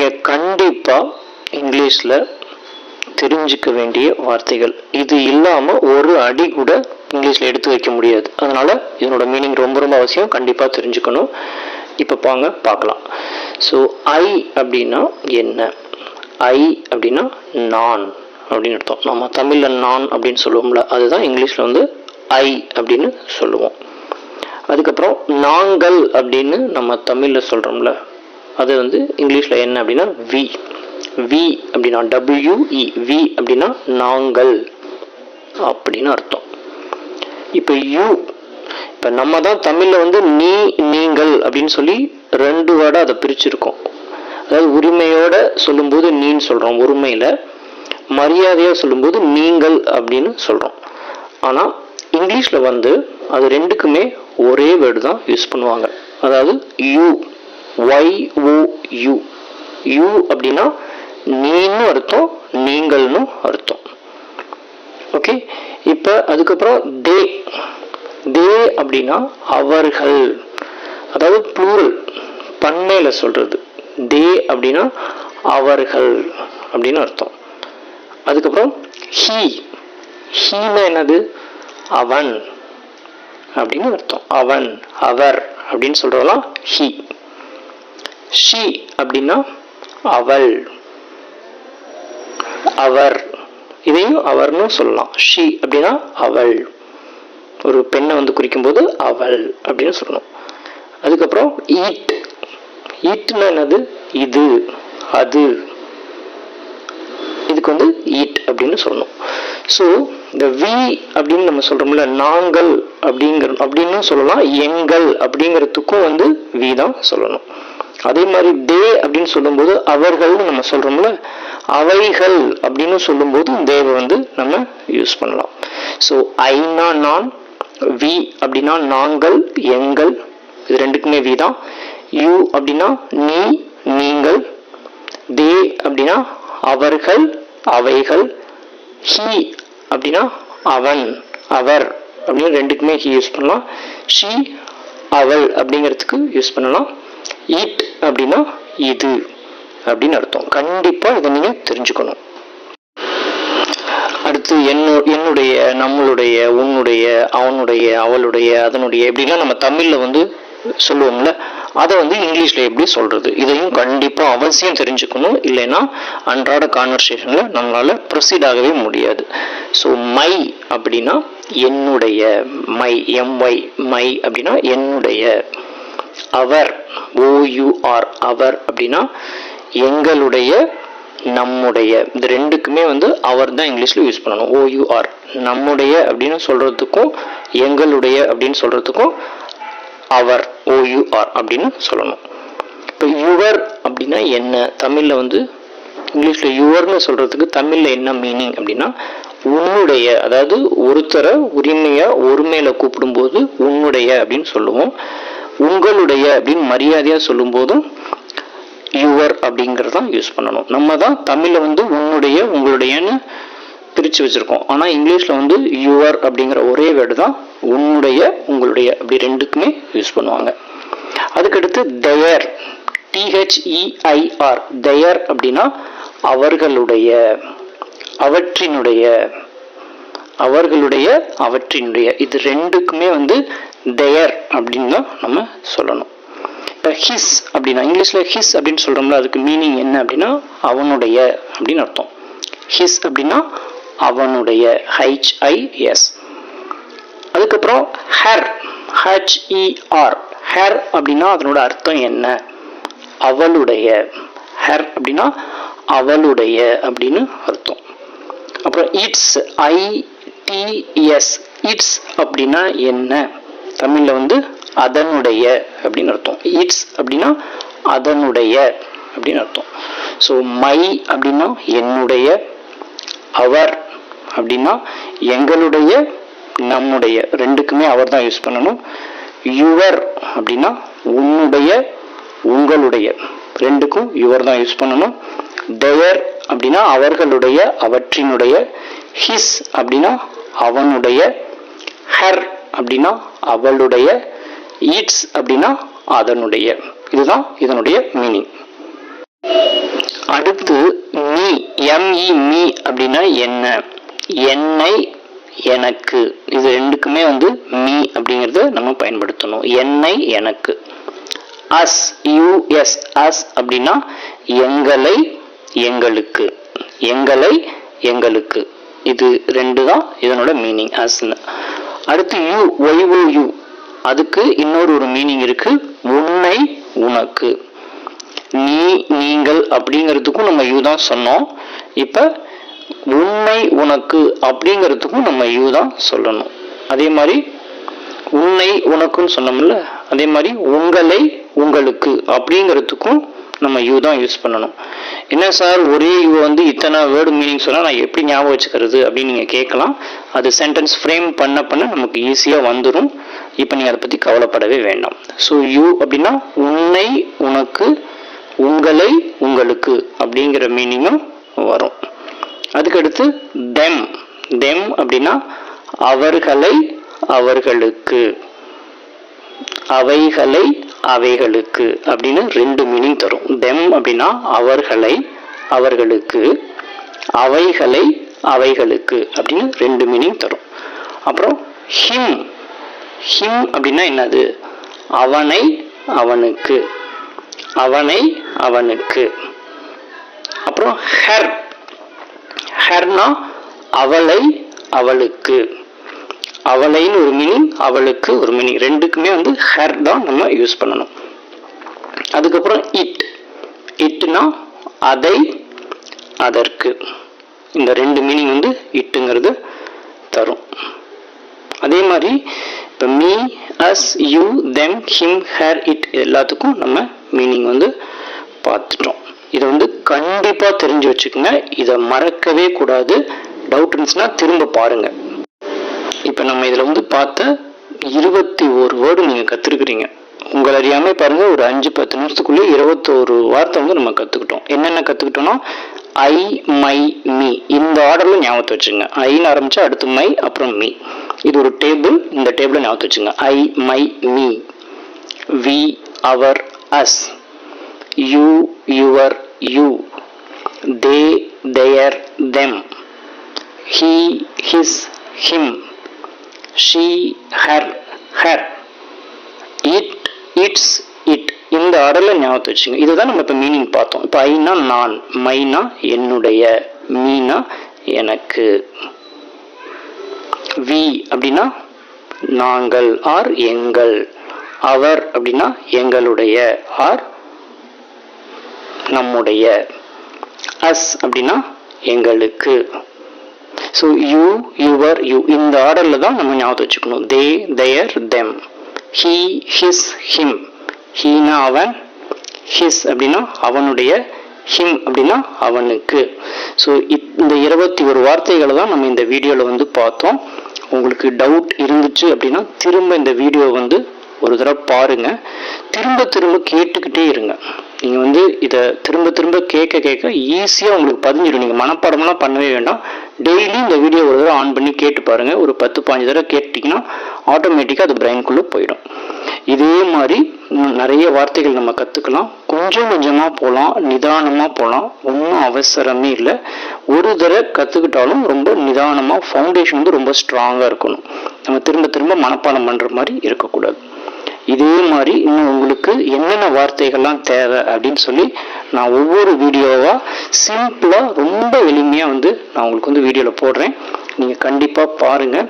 நீங்கள் கண்டிப்பாக இங்கிலீஷில் தெரிஞ்சிக்க வேண்டிய வார்த்தைகள். இது இல்லாமல் ஒரு அடி கூட இங்கிலீஷில் எடுத்து வைக்க முடியாது. அதனால் இதனோட மீனிங் ரொம்ப ரொம்ப அவசியம், கண்டிப்பாக தெரிஞ்சுக்கணும். இப்போ பார்க்கலாம். ஸோ ஐ அப்படின்னா என்ன? ஐ அப்படின்னா நான் அப்படின்னு அர்த்தம். நம்ம தமிழில் நான் அப்படின்னு சொல்லுவோம்ல, அதுதான் இங்கிலீஷில் வந்து ஐ அப்படின்னு சொல்லுவோம். அதுக்கப்புறம் நாங்கள் அப்படின்னு நம்ம தமிழில் சொல்கிறோம்ல, அது வந்து இங்கிலீஷில் என்ன அப்படின்னா வி. வி அப்படின்னா WE, வி அப்படின்னா நாங்கள் அப்படின்னு அர்த்தம். இப்போ யூ, இப்போ நம்ம தான் தமிழில் வந்து நீ நீங்கள் அப்படின்னு சொல்லி 2 வேர்டாக அதை பிரிச்சிருக்கோம். அதாவது உரிமையோட சொல்லும்போது நீன்னு சொல்கிறோம், ஒருமையில் மரியாதையாக சொல்லும்போது நீங்கள் அப்படின்னு சொல்கிறோம். ஆனால் இங்கிலீஷில் வந்து அது ரெண்டுக்குமே ஒரே வேர்டு தான் யூஸ் பண்ணுவாங்க. அதாவது யூ, YOU. யூ அப்படின்னா நீன்னு அர்த்தம், நீங்கள்னு அர்த்தம். ஓகே. இப்போ அதுக்கப்புறம் தே. தே அப்படின்னா அவர்கள், அதாவது ப்ளூரல், பன்மையில் சொல்கிறது. தே அப்படின்னா அவர்கள் அப்படின்னு அர்த்தம். அதுக்கப்புறம் ஹீ. ஹீனா என்னது? அவன் அப்படின்னு அர்த்தம். அவன், அவர் அப்படின்னு சொல்றதெல்லாம் ஹீ. ஷீ அப்படின்னா அவள், அவர், இதையும் அவர்னு சொல்லலாம். ஷீ அப்படின்னா அவள், ஒரு பெண்ணை வந்து குறிக்கும் போது அவள் அப்படின்னு சொல்லணும். அதுக்கப்புறம் ஈட். ஈட்னா என்னது? இது, அது, இதுக்கு வந்து ஈட் அப்படின்னு சொல்லணும். ஸோ இந்த வி அப்படின்னு நம்ம சொல்றோம்ல, நாங்கள் அப்படின்னு சொல்லலாம், எங்கள் அப்படிங்கிறதுக்கும் வந்து வி தான் சொல்லணும். அதே மாதிரி தே அப்படின்னு சொல்லும்போது அவர்கள்னு நம்ம சொல்றோம்ல, அவைகள் அப்படின்னு சொல்லும்போது தேவை வந்து நம்ம யூஸ் பண்ணலாம். ஸோ ஐனா நான், வி அப்படின்னா நாங்கள், எங்கள், இது ரெண்டுக்குமே வி தான். யூ அப்படின்னா நீ, நீங்கள். தே அப்படின்னா அவர்கள், அவைகள். ஹீ அப்படின்னா அவன், அவர் அப்படின்னு ரெண்டுக்குமே ஹீ யூஸ் பண்ணலாம். ஷீ, அவள் அப்படிங்கிறதுக்கு யூஸ் பண்ணலாம். ஈட் அப்படின்னா இது அப்படின்னு அர்த்தம். கண்டிப்பாக இதை நீங்கள் தெரிஞ்சுக்கணும். அடுத்து என்னுடைய, நம்மளுடைய, உன்னுடைய, அவனுடைய, அவளுடைய, அதனுடைய இப்படிலாம் நம்ம தமிழில் வந்து சொல்லுவோம்ல, அதை வந்து இங்கிலீஷில் எப்படி சொல்கிறது, இதையும் கண்டிப்பாக அவசியம் தெரிஞ்சுக்கணும். இல்லைன்னா அன்றாட கான்வர்சேஷனில் நம்மளால் ப்ரொசீட் ஆகவே முடியாது. ஸோ மை அப்படின்னா என்னுடைய, மை, MY, மை அப்படின்னா என்னுடைய. அவர், OUR, அவர் அப்படின்னா எங்களுடைய, நம்முடைய. இது ரெண்டுக்குமே வந்து அவர் தான் இங்கிலீஷில் யூஸ் பண்ணணும். OUR, நம்முடைய அப்படின்னு சொல்கிறதுக்கும் எங்களுடைய அப்படின்னு சொல்கிறதுக்கும் அவர், OUR அப்படின்னு சொல்லணும். இப்போ யுவர் அப்படின்னா என்ன? தமிழில் வந்து இங்கிலீஷில் யுவர்னு சொல்கிறதுக்கு தமிழில் என்ன மீனிங் அப்படின்னா உன்னுடைய, அதாவது ஒருத்தரை உரிமையாக ஒருமையில் கூப்பிடும்போது உன்னுடைய அப்படின்னு சொல்லுவோம். உங்களுடைய அப்படின்னு மரியாதையாக சொல்லும்போதும் யுவர் அப்படிங்கிறதான் யூஸ் பண்ணணும். நம்ம தான் தமிழில் வந்து உன்னுடைய, உங்களுடையன்னு பிரித்து வச்சுருக்கோம். ஆனால் இங்கிலீஷில் வந்து யுவர் அப்படிங்கிற ஒரே வேர்டு தான் உன்னுடைய, உங்களுடைய அப்படி ரெண்டுக்குமே யூஸ் பண்ணுவாங்க. அதுக்கடுத்து தயர், THEIR, தயர் அப்படின்னா அவர்களுடைய, அவற்றினுடைய, அவர்களுடைய, அவற்றினுடைய. இது ரெண்டுக்குமே வந்து தயர் அப்படின்னு தான் நம்ம சொல்லணும். இப்போ ஹிஸ் அப்படின்னா இங்கிலீஷில் ஹிஸ் அப்படின்னு சொல்கிறோம்ல, அதுக்கு மீனிங் என்ன அப்படின்னா அவனுடைய அப்படின்னு அர்த்தம். ஹிஸ் அப்படின்னா அவனுடைய, HIS. அதுக்கப்புறம் ஹர், HER, ஹர் அப்படின்னா அதனோட அர்த்தம் என்ன? அவளுடைய. ஹர் அப்படின்னா அவளுடைய அப்படின்னு அர்த்தம். அப்புறம் இட்ஸ், ITS, இட்ஸ் அப்படின்னா என்ன? தமிழில் வந்து அதனுடைய அப்படின்னு அர்த்தம். இட்ஸ் அப்படின்னா அதனுடைய அப்படின்னு அர்த்தம். ஸோ மை அப்படின்னா என்னுடைய, அவர் அப்படின்னா எங்களுடைய, நம்முடைய, ரெண்டுக்குமே அவர் தான் யூஸ் பண்ணணும். யுவர் அப்படின்னா உன்னுடைய, உங்களுடைய, ரெண்டுக்கும் யுவர் தான் யூஸ் பண்ணணும். தயர் அப்படின்னா அவர்களுடைய, அவற்றினுடைய. ஹிஸ் அப்படின்னா அவனுடைய. ஹர் அப்படின்னா அவளுடைய. ஈட்ஸ் அப்படின்னா அதனுடைய. இதுதான் இதனுடைய மீனிங். அடுத்து மீ, எம்இ மீ அப்படின்னா என்ன, என்னை எனக்கு, இது ரெண்டுக்குமே வந்து மீ அப்படிங்கிறத நம்ம பயன்படுத்தணும். என்னை எனக்கு. அஸ், யூஎஸ், அஸ் அப்படின்னா எங்களை எங்களுக்கு, எங்களை எங்களுக்கு, இது ரெண்டு தான் இதனோட மீனிங் அஸ்ன்னு. அடுத்து யூ, ஒய்ஓயூ, அதுக்கு இன்னொரு மீனிங் இருக்கு, உன்னை உனக்கு. நீ நீங்கள் அப்படிங்கிறதுக்கும் நம்ம யூ தான் சொன்னோம். இப்ப உன்னை உனக்கு அப்படிங்கிறதுக்கும் நம்ம யூ தான் சொல்லணும். அதே மாதிரி உன்னை உனக்குன்னு சொன்னோம்ல, அதே மாதிரி உங்களை உங்களுக்கு அப்படிங்கிறதுக்கும் நம்ம யூ தான் யூஸ் பண்ணணும். என்ன சார் ஒரே யூ வந்து இத்தனை வேர்டு மீனிங் சொன்னால் நான் எப்படி ஞாபகம் வச்சுக்கிறது அப்படின்னு நீங்கள் கேட்கலாம். அது சென்டென்ஸ் ஃப்ரேம் பண்ண பண்ண நமக்கு ஈஸியாக வந்துடும். இப்போ நீங்கள் அதை பற்றி கவலைப்படவே வேண்டாம். ஸோ யூ அப்படின்னா உன்னை உனக்கு, உங்களை உங்களுக்கு அப்படிங்கிற மீனிங்கும் வரும். அதுக்கடுத்து தெம், தெம் அப்படின்னா அவர்களை அவர்களுக்கு, அவைகளை அவைகளுக்கு அப்படின்னு ரெண்டு மீனிங் தரும். தெம் அப்படின்னா அவர்களை அவர்களுக்கு, அவைகளை அவைகளுக்கு அப்படின்னு ரெண்டு மீனிங் தரும். அப்புறம் ஹிம், ஹிம் அப்படின்னா என்னது, அவனை அவனுக்கு, அவனை அவனுக்கு. அப்புறம் ஹர், ஹர்னா அவளை அவளுக்கு, அவளைன்னு ஒரு மீனிங், அவளுக்கு ஒரு மீனிங், ரெண்டுக்குமே வந்து ஹர் தான் நம்ம யூஸ் பண்ணணும். அதுக்கப்புறம் இட், இட்னா அதை அதற்கு, இந்த ரெண்டு மீனிங் வந்து இட்டுங்கிறது தரும். அதே மாதிரி இப்போ me, us, you, them, him, her, it எல்லாத்துக்கும் நம்ம மீனிங் வந்து பார்த்துட்டோம். இதை வந்து கண்டிப்பாக தெரிஞ்சு வச்சுக்கோங்க, இதை மறக்கவே கூடாது. டவுட் இருந்துச்சுன்னா திரும்ப பாருங்க. இப்போ நம்ம இதில் வந்து பார்த்த 21 வேர்டு நீங்கள் கற்றுருக்குறீங்க. உங்களை அறியாமல் பாருங்கள், ஒரு 5-10 நிமிஷத்துக்குள்ளே 21 வார்த்தை வந்து நம்ம கற்றுக்கிட்டோம். என்னென்ன கற்றுக்கிட்டோம்னா ஐ, மை, மீ, இந்த ஆர்டரில் ஞாபகத்தை வச்சுங்க. ஐன்னு ஆரம்பித்தா அடுத்து மை, அப்புறம் மீ. இது ஒரு டேபிள், இந்த டேபிளை ஞாபகத்தை வச்சுங்க. I, my, me. We, our, us. You, your, you. They, their, them. He, his, him. She, her, her. It, its, it. இந்த ஆர்டரில் ஞாபகத்தை வச்சுங்க. இதுதான் நம்ம இப்போ மீனிங் பார்த்தோம். இப்போ ஐனா நான், மைனா என்னுடைய, மீனா எனக்கு. வி அப்படின்னா நாங்கள் ஆர் எங்கள். அவர் அப்படின்னா எங்களுடைய ஆர் நம்முடைய. அஸ் அப்படின்னா எங்களுக்கு. ஸோ யூ, யுவர், யூ, இந்த ஆர்டரில் தான் நம்ம ஞாபகத்தை வச்சுக்கணும். They, their, them. He, his, him. ஹீனா அவன், ஹிஸ் அப்படின்னா அவனுடைய, ஹிம் அப்படின்னா அவனுக்கு. ஸோ இந்த 21 வார்த்தைகளை தான் நம்ம இந்த வீடியோவில் வந்து பார்த்தோம். உங்களுக்கு டவுட் இருந்துச்சு அப்படின்னா திரும்ப இந்த வீடியோ வந்து ஒரு தடவை பாருங்க. திரும்ப திரும்ப கேட்டுக்கிட்டே இருங்க. நீங்கள் வந்து இதை திரும்ப திரும்ப கேட்க கேட்க ஈஸியாக உங்களுக்கு பதிஞ்சிடும். நீங்கள் மனப்பாடமெல்லாம் பண்ணவே வேண்டாம். டெய்லி இந்த வீடியோ ஒரு தடவை ஆன் பண்ணி கேட்டு பாருங்கள். ஒரு 10-15 தடவை கேட்டிங்கன்னா ஆட்டோமேட்டிக்காக அது பிரெயின்குள்ளே போயிடும். இதே மாதிரி நிறைய வார்த்தைகள் நம்ம கற்றுக்கலாம். கொஞ்சம் கொஞ்சமாக போகலாம், நிதானமாக போகலாம். ஒன்றும் அவசரமே இல்லை. ஒரு தடவை கற்றுக்கிட்டாலும் ரொம்ப நிதானமாக, ஃபவுண்டேஷன் வந்து ரொம்ப ஸ்ட்ராங்காக இருக்கணும். நம்ம திரும்ப திரும்ப மனப்பாடம் பண்ணுற மாதிரி இருக்கக்கூடாது. இதே மாதிரி இன்னும் உங்களுக்கு என்னென்ன வார்த்தைகள்லாம் தேவை அப்படின்னு சொல்லி நான் ஒவ்வொரு வீடியோவாக சிம்பிளாக ரொம்ப எளிமையாக வந்து நான் உங்களுக்கு வந்து வீடியோவில் போடுறேன். நீங்கள் கண்டிப்பாக பாருங்கள்.